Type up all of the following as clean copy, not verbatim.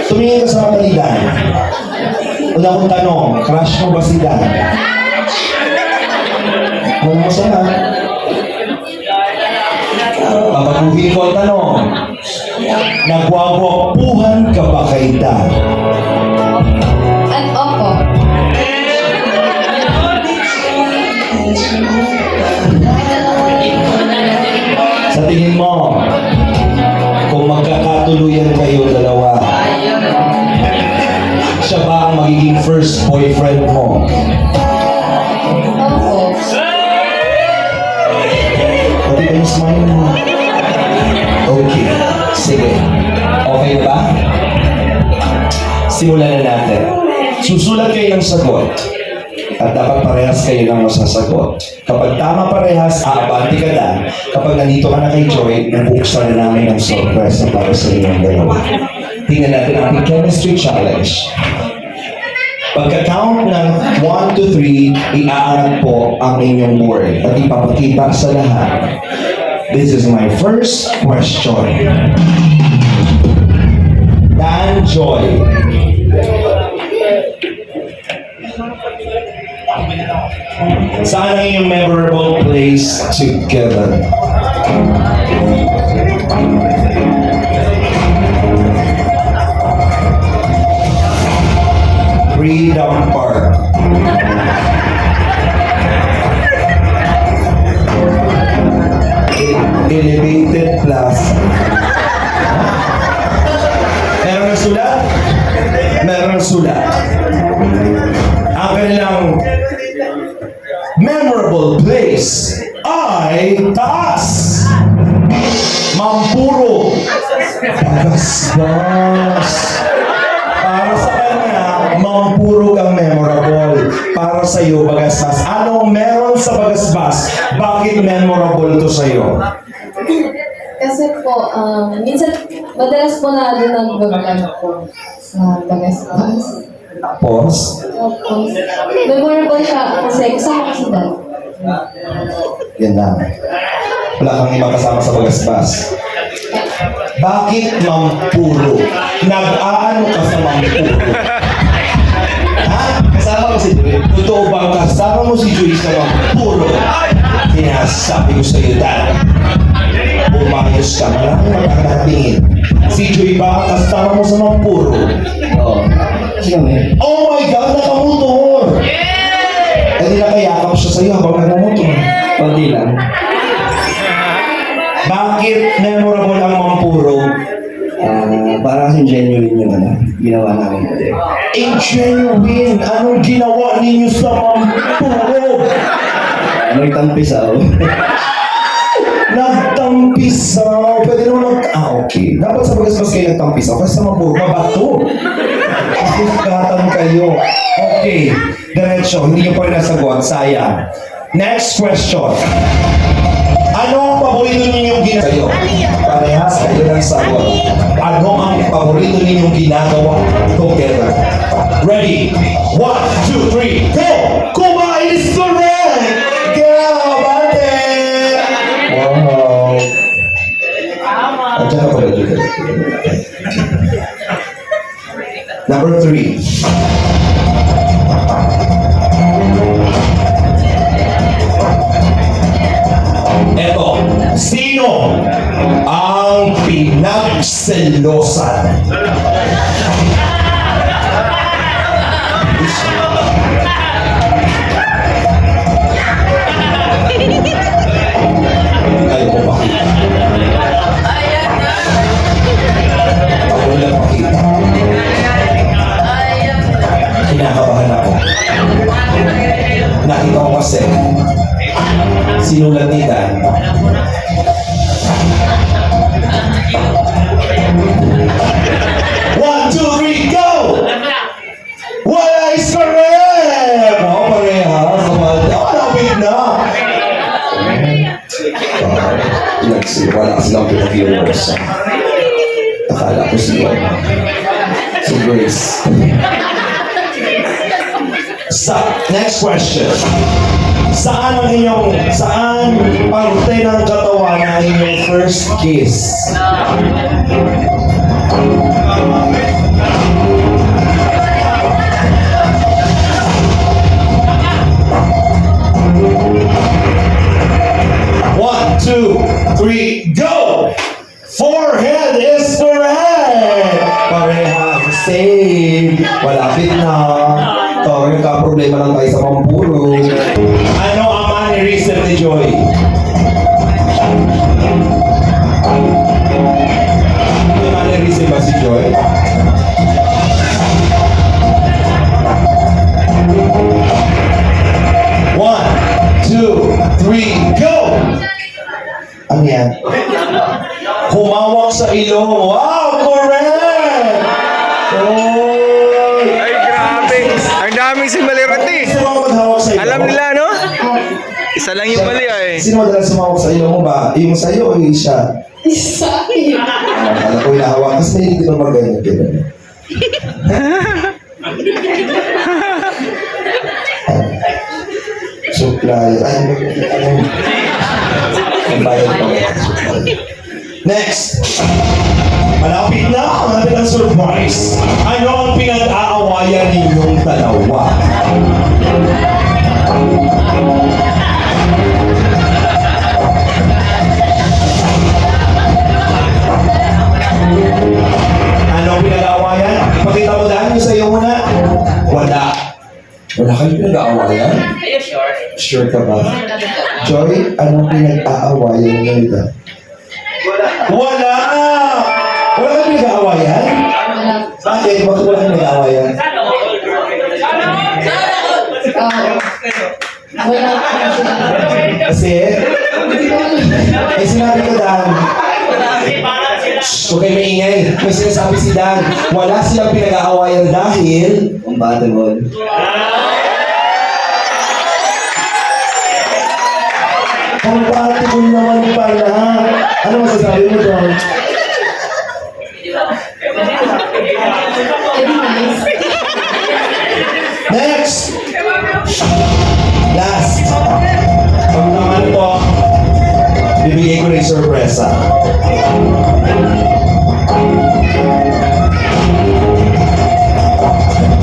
Tumingin ka sa mata ni Dan. Una kong tanong, crush mo ba si Dan? Wala mo siya na. Papaguhin ko ang tanong, nagwawakpuhan ka ba kay Dan? At opo. Sa tingin mo, kung magkakatuluyan kayo dalawa, siya ba ang magiging first boyfriend mo? Opo. Pati ba yung smile mo? Okay. Sige. Okay na ba? Simulan na natin. Susulat kayo ng sagot. At dapat parehas kayo ng masasagot. Kapag tama parehas, aabante ka na. Kapag nandito ka na kay Joy, nabuksan na namin ang sorpresa para sa inyong dalawa. Tingnan natin ang ating chemistry challenge. Pagka-count ng 1 to 3, iaangat po ang inyong board at ipapakita sa lahat. This is my first question. Dan Joy. Saan ang inyong memorable place together? Freedom Park. Elevated Plaza. Meron ng sulat? Meron ng sulat. Ang kanilang memorable place ay taas. Mampuro. Bagasbas. Para sa kanya, mampuro kang memorable. Para sa iyo, Bagasbas. Anong meron sa Bagasbas? Bakit memorable to sa iyo? Kasi po, minsan, madalas po na doon nag-vlog po sa Bagasbas. Tapos, Tapos, memorable siya kasi kasama ko si Dad. yan lang. Wala kang ibang kasama sa Bagasbas. Bakit mampuro? Nag-aano ka sa mampuro? Ha? Kasama mo si Joy? Totoo bang kasama mo si Joy sa mampuro? Sinasabi ko sa iyo, Dad. Umayos ka, maraming magkakatingin. Si Joy ba ang kasama mo sa mampuro? Oo. Oh my God, nakamotor! Eh di nakayakap siya sa'yo habang nakamotor. Pati lang. Bakit memorable ang mampuro? Para kasing genuine yung ginawa namin. Genuine! Anong ginawa ninyo sa mampuro? Nagtampisaw. Nagtampisaw! Pwede naman okay. Dapat sa Bagasbas kayo nagtampisaw kasi sa mampuro, mabato. Asuskatan kayo. Okay. Diretso, hindi nyo pa rin nasagot. Sayang. Next question. Ano ang paborito ninyong ginagawa? Parehas kayo ng sagot. Ano ang paborito ninyong ginagawa together? Ready? 1, 2, 3, go! Kumain is correct! Go, bate! Wow! Andiyan ka pala dito. Number 3. Eto, sino ang pinagselosan? Ayaw ko makita. Ako lang makita. Kinakabahan ako. Nakita ko kasi sinulat ni Dan. One, two, three, go! Wala is correct! Ako parehas. Malapit na. Wala silang viewers. Akala ko sila. Si Grace. Next question. Saan parte ng katawan ang inyong first kiss? Pareha, same. Malapit na. Ito, nagka-problema lang tayo sa pampuro. Ano ang mannerism ni Joy? May mannerism ba si Joy? One, two, three, go! Ano yan? Humawak sa ilong. Wow, correct! Oh! Ay, grabe. Ang daming similarity. Sino ang maghawak sa ilong? Alam nila, no? Isa lang yung mali, ay. Sino madalas sumawak sa ilong mo ba? Yung sa'yo o yung siya? Sa akin. Alam ko hinahawak. Kasi may hindi naman mag-ganyan. Ganyan. Supply. Ay, ano? Ang bayad pa. Next. Malapit na. Malapit ang surprise. Ano ang pinag-aawayan ninyong dalawa? Ano ang pinag-aawayan? Pakita mo dahil yung sa'yo muna. Wala. Wala kayong pinag-aawayan? Sure ka ba? Joy, anong pinag-aawayan niyo ito? Wala! Wala kang pinag-aawayan? Wala. Bakit? Bakit wala kang pinag-aawayan? Wala po. Kasi, ay sinabi ko Dan. Huwag kayo maingay. May sinasabi si Dan. Wala silang pinag-aawayan dahil Compatible. compatible naman pala. Ano masasabi mo doon? Very nice. Next! Last! Pag naman ito, bibigay ko na yung sorpresa.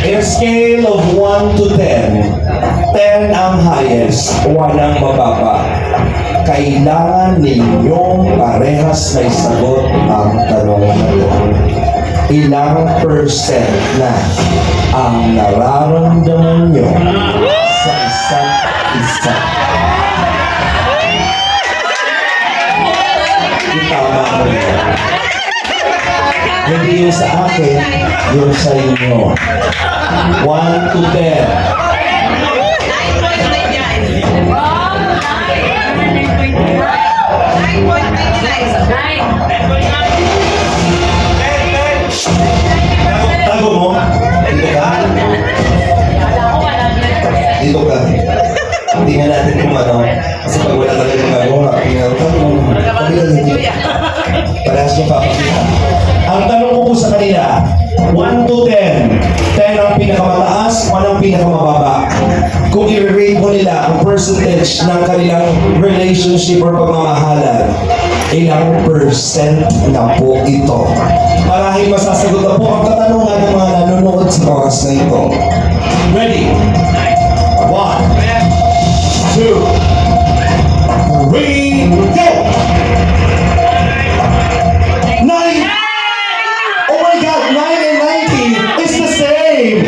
In a scale of 1 to 10, 10 ang highest, 1 ang mababa. Kailangan ninyong parehas may sagot ang tanong na ito. Ilang percent na ang nararamdaman nyo sa isa't isa? Yung tama mo yun. Hindi yung sa akin, yung sa inyo. 1 to 10. Tago mo? Dito ka? Dito ka. Tingnan natin kung ano. Kasi pag wala talaga magagawa, tingnan ko kung hindi. Parehas yung papakita. Ang tanong ko po sa kanila, 1 to 10. 10 ang pinakamataas, 1 ang pinakamababa. Kung i-rate mo nila ang percentage ng kanilang relationship or pagmamahalan, ilang percent na po ito? Marahil masasagot na po ang katanungan ng mga nanonood sa oras na ito. Ready? 1, 2, 3, go! 9! Oh my God, 9 and 90 is the same!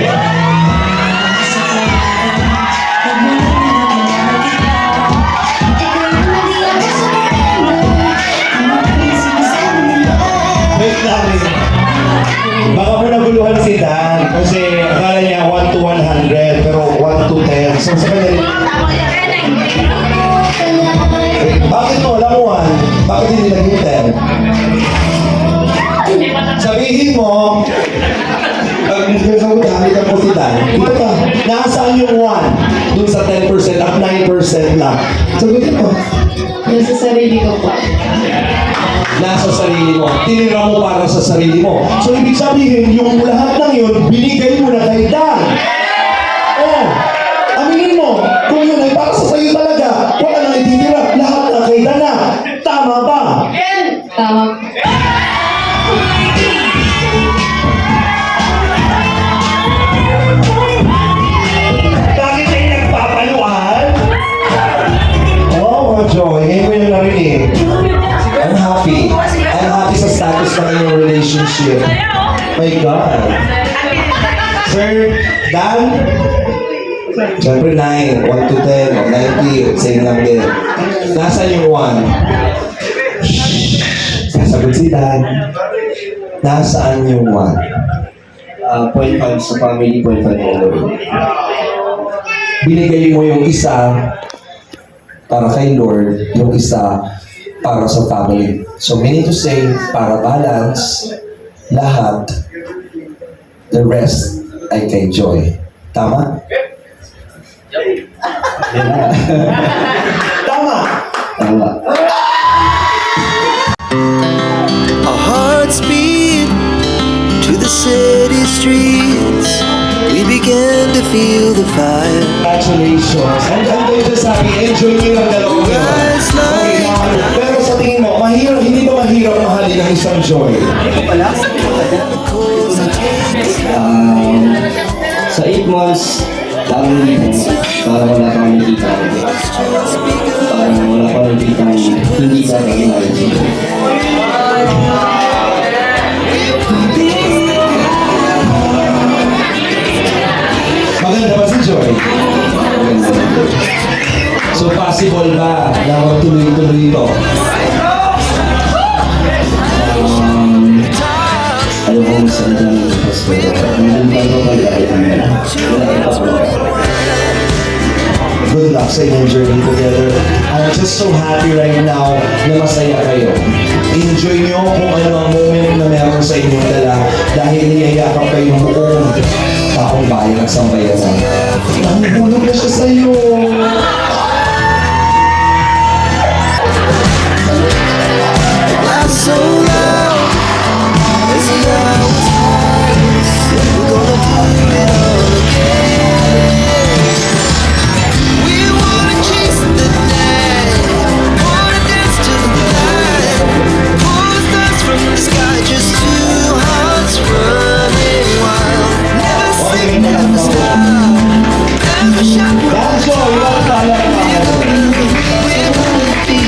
Wait lang. Baka mo naguluhan si Dan kasi akala niya 1 to 100 pero 1 to 10. So sa kanya bakit mo wala mo 1? Bakit hindi naging 10? Sabihin mo, pag nagsasagot ka po si Dan, dito ka, nasaan yung 1? Dun sa 10% at 9% lang. Sabihin mo, Nasa sarili ko po. nasa sarili mo. Tinira mo para sa sarili mo. So, ibig sabihin, yung lahat ng yun, binigay mo na kay Dan. Oh, aminin mo, kung yun ay para sa sayo talaga, wala nang ititira, lahat na kay Dan na. Tama ba? Tama. Bakit ay nagpapaluan? Oh, mga Joy, ngayon ko yung narinig. I'm happy. I'm happy sa status ng inyong relationship. My God. Sir, Dan? Siyempre 9, 1 to 10, o 90, same lang din. Nasaan yung 1? Sasagot si Dan. Nasaan yung 1? 0.5 sa family, 0.5 over. Binigay mo yung isa para kay Lord, yung isa para sa family. So, meaning to say, para balance, lahat, the rest ay kay Joy. Tama? Tama! Tama. Our hearts beat to the city streets. We began to feel the fire. Congratulations! Hanggang kayo sa sabi, enjoy niyo ang dalawang yun. Okay, pero sa tingin mo, mahirap, hindi ba mahirap mahalin ang isang Joy? Sa 8 months, parang para wala kang nakikita. Parang wala kang nakikita hindi ka nakikita. Maganda ba si Joy? So possible ba na magtuloy-tuloy ito? Ayaw kong salita ng pastor. Nandun pa ako mag-ayat namin. Wala kayo pastor. Good luck sa inyong journey together. I'm just so happy right now na masaya kayo. Enjoy nyo kung ano ang moment na meron sa inyong dala dahil niyayakap kayo ng buong taong bayan ng sambayanan. Nangulog na siya sa'yo. Laugh so loud as the hours pass. We're gonna do it all again. We wanna chase the night, wanna dance to the light. Pull stars from the sky, just two hearts running wild. Never sleep, never stop, never shut. That's all, yung talaga. We're gonna be.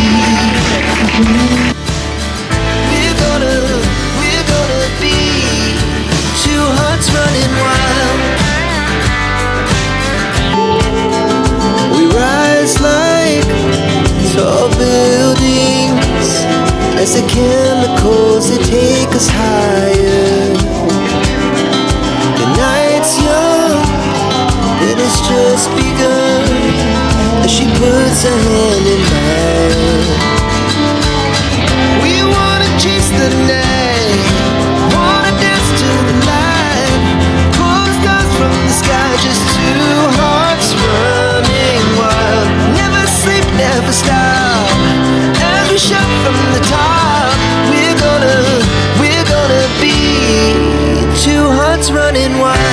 We're gonna be two hearts running wild. We rise like tall buildings as the chemicals they take us higher. The night's young, and it's just begun as she puts her hand in mine. We wanna chase the night, wanna dance to the light. Pull stars from the sky, just two hearts running wild. Never sleep, never stop. As we shout from the top, we're gonna be two hearts running wild.